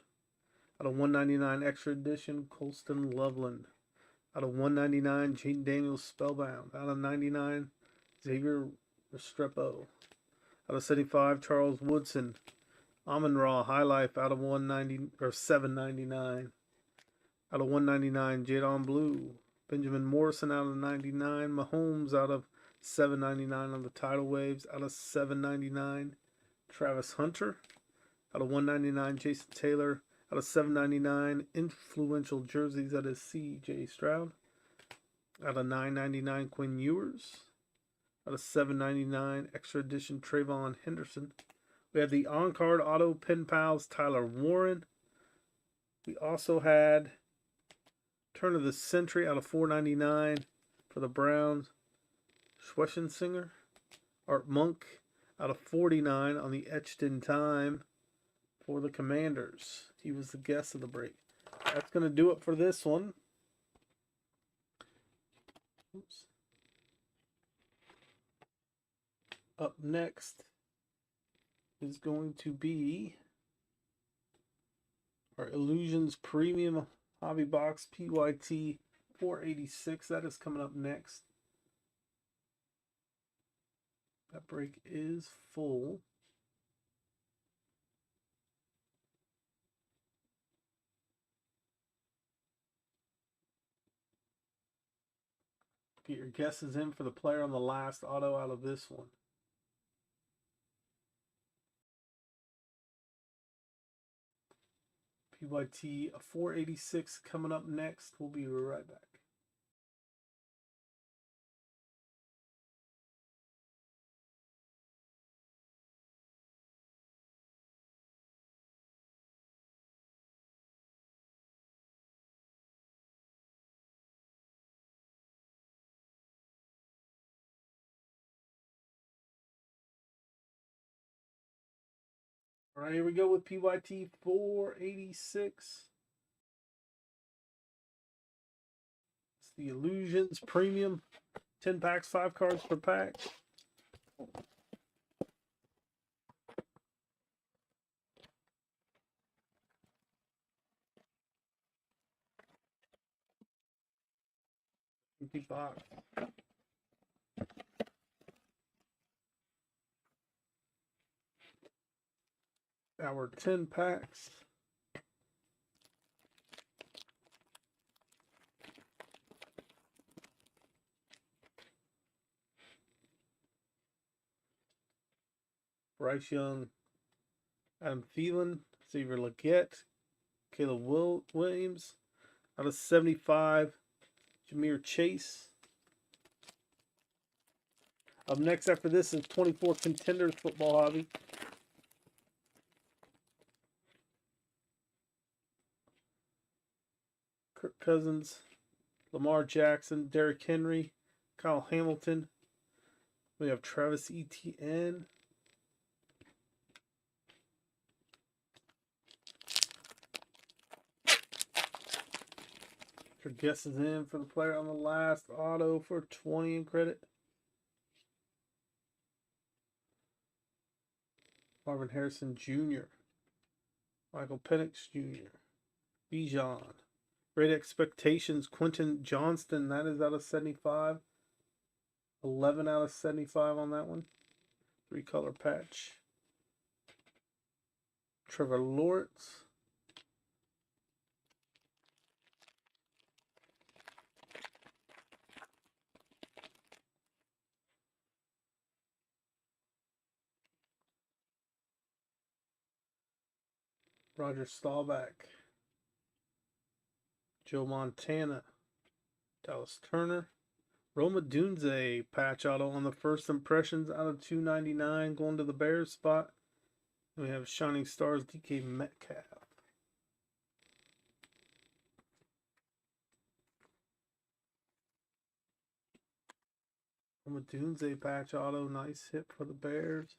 Out of 199, Extra Edition, Colston Loveland. Out of 199, Jaden Daniels, Spellbound. Out of 99, Xavier Restrepo. Out of 75, Charles Woodson. Amon Ra, High Life. Out of 190 or 799. Out of 199, Jadon Blue. Benjamin Morrison out of 99. Mahomes out of 799 on the Tidal Waves. Out of 799, Travis Hunter. Out of 199, Jason Taylor. Out of 799, influential jerseys, that is C.J. Stroud. Out of 999, Quinn Ewers. Out of 799, Extra Edition, Trayvon Henderson. We have the on-card auto Pen Pals, Tyler Warren. We also had Turn of the Century out of 499 for the Browns, Schwechensinger. Art Monk out of 49 on the Etched in Time for the Commanders. He was the guest of the break. That's going to do it for this one. Oops. Up next is going to be our Illusions Premium Hobby Box PYT 486. That is coming up next. That break is full. Get your guesses in for the player on the last auto out of this one. PYT 486 coming up next. We'll be right back. All right, here we go with PYT 486. It's the Illusions Premium. 10 packs, 5 cards per pack. Empty box. Our 10 packs. Bryce Young, Adam Thielen, Xavier Legette, Caleb Williams. Out of 75, Jahmyr Chase. Up next after this is 24 Contenders Football Hobby. Kirk Cousins, Lamar Jackson, Derrick Henry, Kyle Hamilton. We have Travis Etienne. Your guess is in for the player on the last auto for 20 in credit. Marvin Harrison Jr. Michael Penix Jr. Bijan. Great Expectations, Quentin Johnston. That is out of 75. 11 out of 75 on that one. 3-color patch. Trevor Lawrence. Roger Staubach. Joe Montana. Dallas Turner. Roma Dunze patch auto on the first impressions out of 299 going to the Bears spot. And we have Shining Stars DK Metcalf. Roma Dunze patch auto, nice hit for the Bears.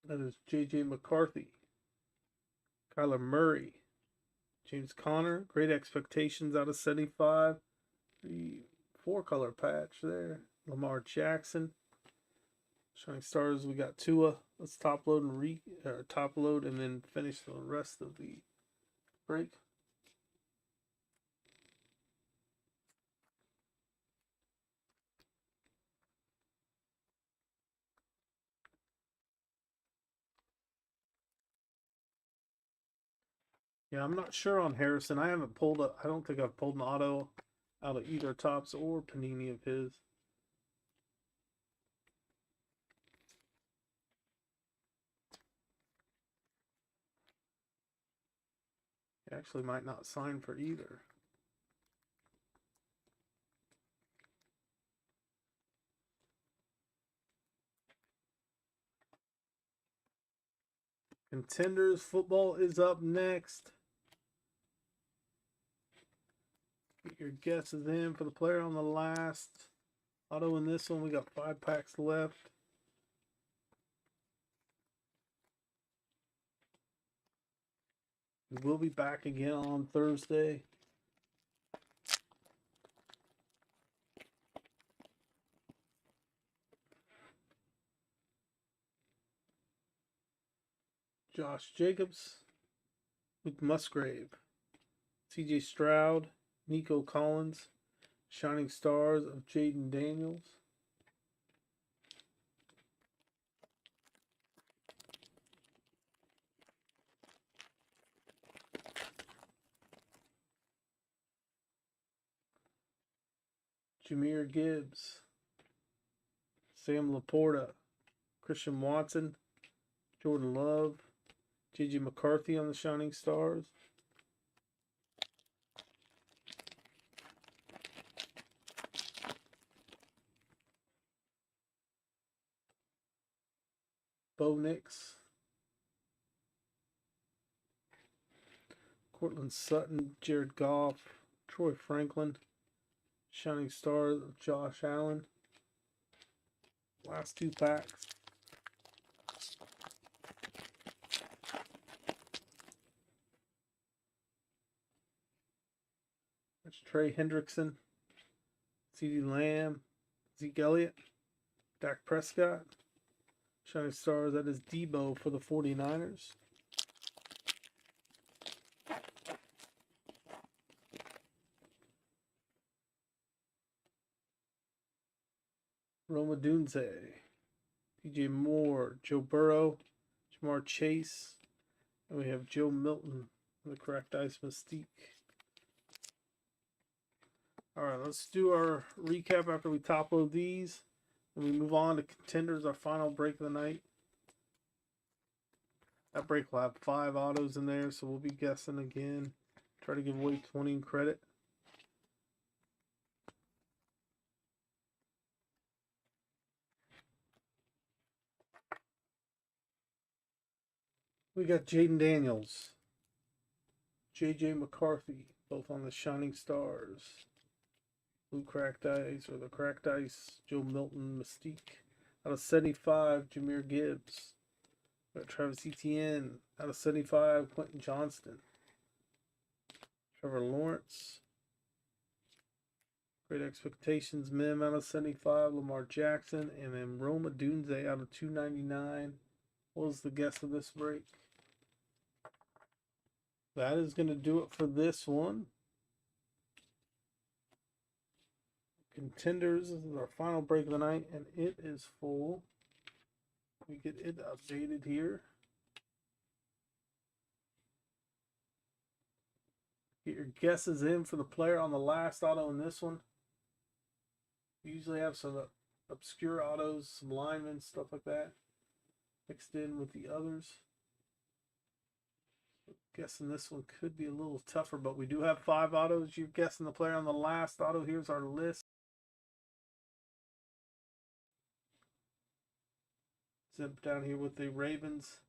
That is J.J. McCarthy, Kyler Murray, James Conner. Great expectations out of 75. 4-color patch there. Lamar Jackson. Shining stars. We got Tua. Let's top load and then finish the rest of the break. Yeah, I'm not sure on Harrison. I don't think I've pulled an auto out of either Topps or Panini of his. He actually might not sign for either. Contenders football is up next. Get your guesses in for the player on the last auto in this one. We got 5 packs left. We will be back again on Thursday. Josh Jacobs, Luke Musgrave, CJ Stroud, Nico Collins, Shining Stars of Jaden Daniels. Jahmyr Gibbs, Sam Laporta, Christian Watson, Jordan Love, J.J. McCarthy on the Shining Stars. Bo Nix, Cortland Sutton, Jared Goff, Troy Franklin, Shining Stars of Josh Allen. Last 2 packs. That's Trey Hendrickson, CeeDee Lamb, Zeke Elliott, Dak Prescott. Shining Stars, that is Debo for the 49ers. Roma Dunze, DJ Moore, Joe Burrow, Jamar Chase, and we have Joe Milton, the correct ice Mystique. All right, let's do our recap after we top load these. And we move on to Contenders, our final break of the night. That break will have 5 autos in there, so we'll be guessing again. Try to give away 20 in credit. We got Jaden Daniels, J.J. McCarthy, both on the Shining Stars. Blue Cracked Ice, or the Cracked Ice, Joe Milton, Mystique. Out of 75, Jahmyr Gibbs. We got Travis Etienne. Out of 75, Quentin Johnston. Trevor Lawrence. Great Expectations, Mim out of 75, Lamar Jackson. And then Roma Dunze out of 299. What was the guess of this break? That is going to do it for this one. Contenders, this is our final break of the night, and it is full. We get it updated here. Get your guesses in for the player on the last auto in this one. We usually have some obscure autos, some linemen, stuff like that, mixed in with the others. Guessing this one could be a little tougher, but we do have 5 autos. You're guessing the player on the last auto. Here's our list. Zip down here with the Ravens.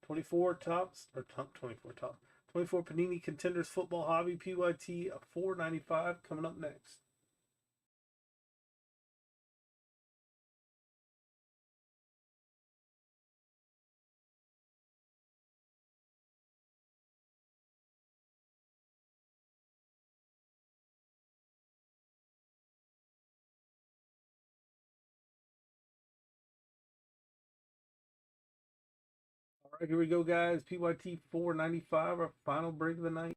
24 Topps, or 24 Topps. 24 Panini Contenders Football Hobby PYT of $4.95 coming up next. right, here we go, guys. PYT 495, our final break of the night.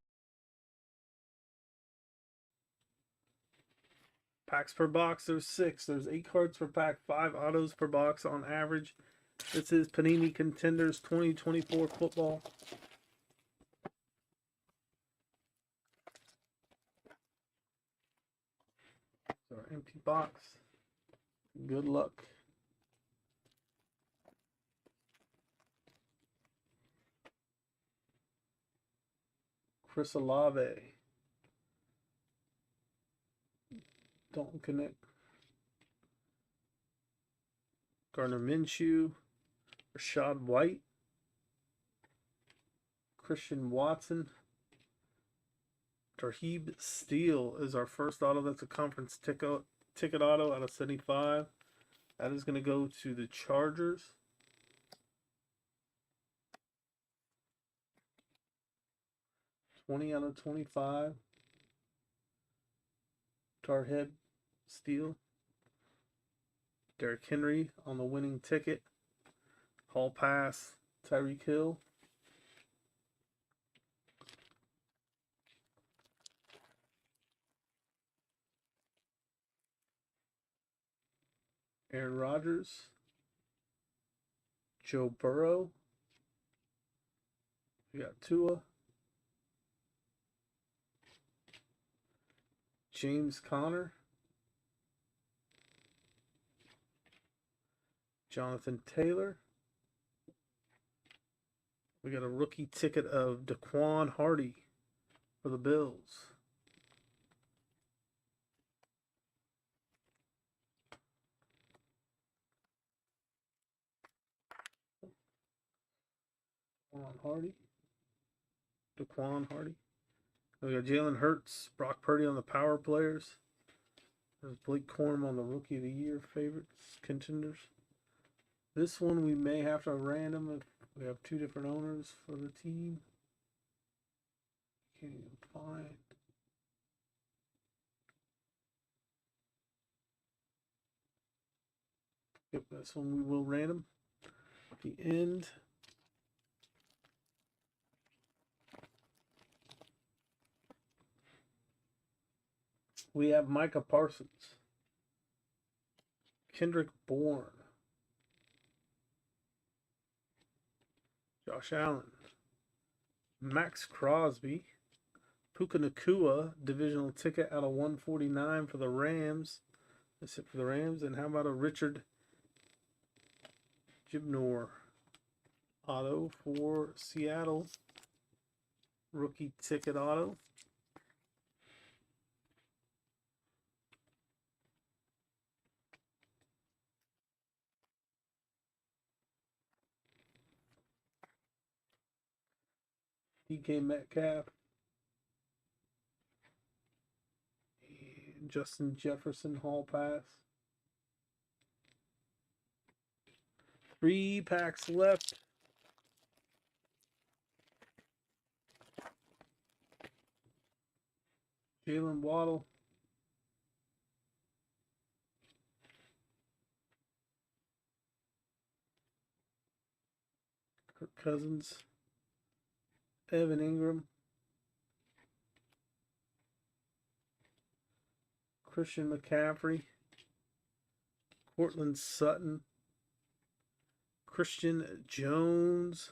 Packs per box, there's 6. There's 8 cards per pack, 5 autos per box on average. This is Panini Contenders 2024 football. So our empty box. Good luck. Chris Olave. Don't connect. Gardner Minshew. Rashad White. Christian Watson. Tarheeb Steele is our first auto. That's a conference ticket auto out of 75. That is going to go to the Chargers. $20 out of 25. Tarheeb Steele. Derrick Henry on the winning ticket. Hall pass. Tyreek Hill. Aaron Rodgers. Joe Burrow. We got Tua. James Conner. Jonathan Taylor. We got a rookie ticket of Daquan Hardy for the Bills. Daquan Hardy. We got Jalen Hurts, Brock Purdy on the power players. There's Blake Corum on the Rookie of the Year favorites, contenders. This one we may have to random if we have 2 different owners for the team. Can't even find. Yep, this one we will random. At the end. We have Micah Parsons. Kendrick Bourne. Josh Allen. Max Crosby. Puka Nacua, divisional ticket out of 149 for the Rams. That's it for the Rams. And how about a Richard Gibnor auto for Seattle? Rookie ticket auto. DK Metcalf. And Justin Jefferson Hall pass. 3 packs left. Jalen Waddle. Kirk Cousins. Evan Ingram. Christian McCaffrey. Cortland Sutton. Christian Jones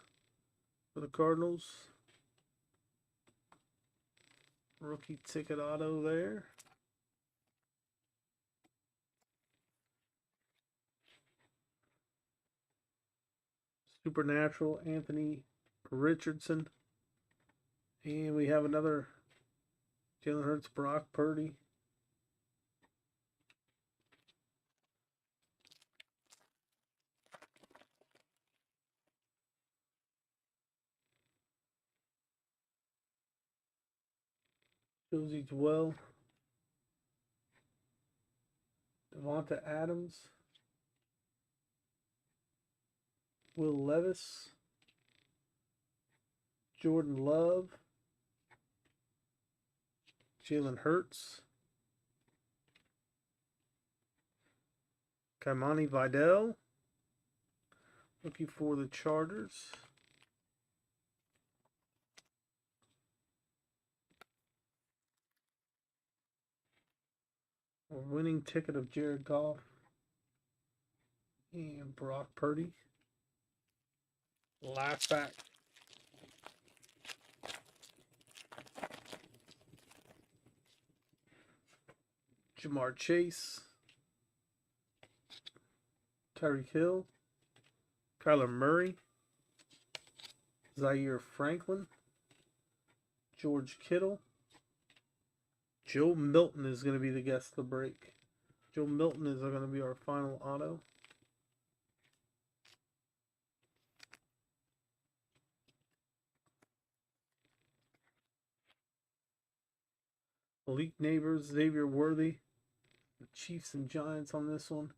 for the Cardinals. Rookie ticket auto there. Supernatural Anthony Richardson. And we have another Jalen Hurts, Brock Purdy. Shows each well. Devonta Adams. Will Levis. Jordan Love. Jalen Hurts. Kamani Vidal. Looking for the Chargers. A winning ticket of Jared Goff and Brock Purdy. Last pack. Jamar Chase, Tyreek Hill, Kyler Murray, Zaire Franklin, George Kittle. Joe Milton is going to be the guest of the break. Joe Milton is going to be our final auto. Malik Neighbors, Xavier Worthy, the Chiefs and Giants on this one.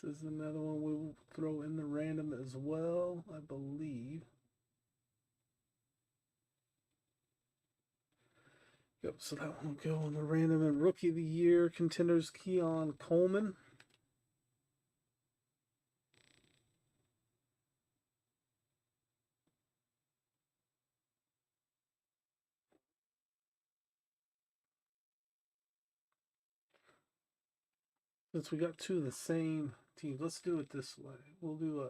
This is another one we'll throw in the random as well, I believe. Yep, so that one will go in the random. And Rookie of the Year contenders, Keon Coleman. Since we got two of the same teams, let's do it this way. We'll do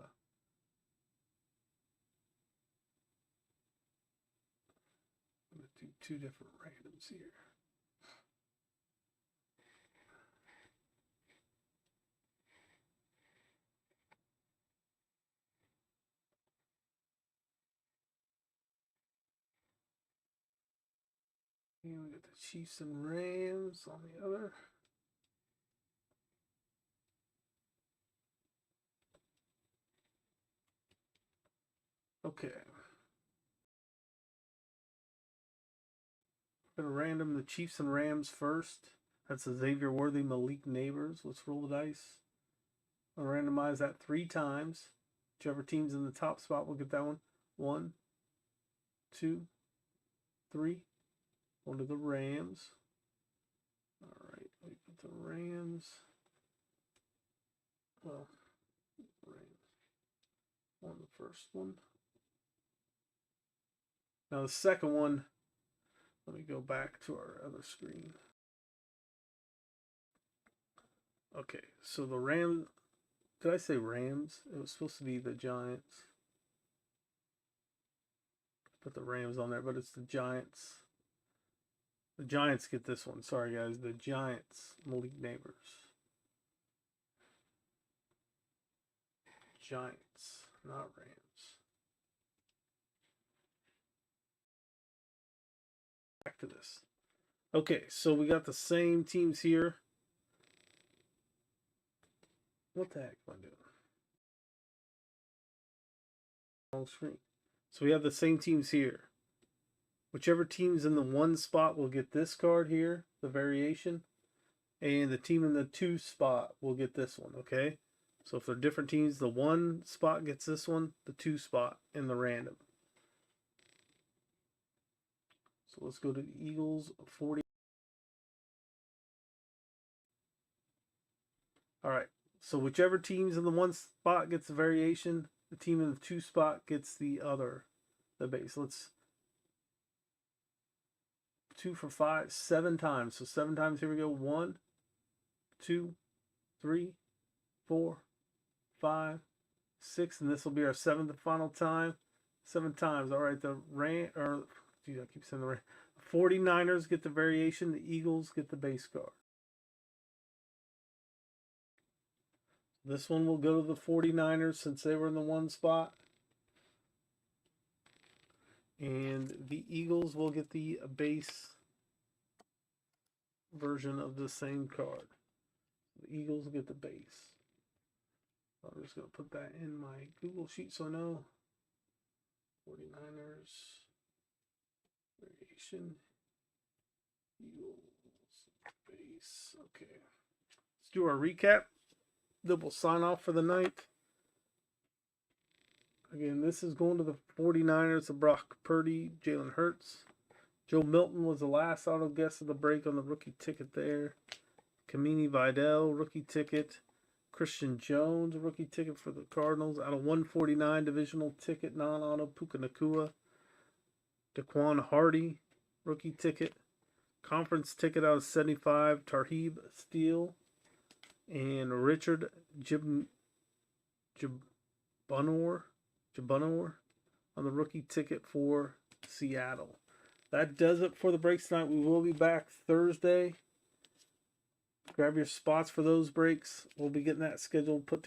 two different randoms here. And we got the Chiefs and Rams on the other. Okay. We're going to random the Chiefs and Rams first. That's a Xavier Worthy, Malik Neighbors. Let's roll the dice. I'll randomize that 3 times. Whichever team's in the top spot will get that one. 1, 2, 3. Go to the Rams. All right, we put the Rams. Well, Rams on the first one. Now the second one, let me go back to our other screen. Okay, so the Rams, did I say Rams? It was supposed to be the Giants. Put the Rams on there, but it's the Giants. The Giants get this one. Sorry, guys. The Giants, Malik Neighbors. Giants, not Rams. Back to this. Okay, so we got the same teams here. What the heck am I doing? Wrong screen. So we have the same teams here. Whichever team's in the 1 spot will get this card here, the variation. And the team in the 2 spot will get this one, okay? So if they're different teams, the 1 spot gets this one, the 2 spot in the random. So let's go to the Eagles 40. All right. So whichever team's in the 1 spot gets the variation, the team in the 2 spot gets the base. Let's 2 for 5, 7 times. So 7 times. Here we go. 1, 2, 3, 4, 5, 6, and this will be our 7th and final time. 7 times. All right. The I keep saying the Ram. 49ers get the variation. The Eagles get the base card. This one will go to the 49ers since they were in the 1 spot. And the Eagles will get the base version of the same card. The Eagles get the base. I'm just going to put that in my Google sheet so I know. 49ers variation. Eagles base. Okay. Let's do our recap. Then we'll sign off for the night. Again, this is going to the 49ers of Brock Purdy, Jalen Hurts. Joe Milton was the last auto guest of the break on the rookie ticket there. Kamini Vidal, rookie ticket. Christian Jones, rookie ticket for the Cardinals. Out of 149, divisional ticket, non-auto, Puka Nakua. Daquan Hardy, rookie ticket. Conference ticket out of 75, Tarheeb Steele. And Richard Jabunor on the rookie ticket for Seattle. That does it for the breaks tonight. We will be back Thursday. Grab your spots for those breaks. We'll be getting that schedule put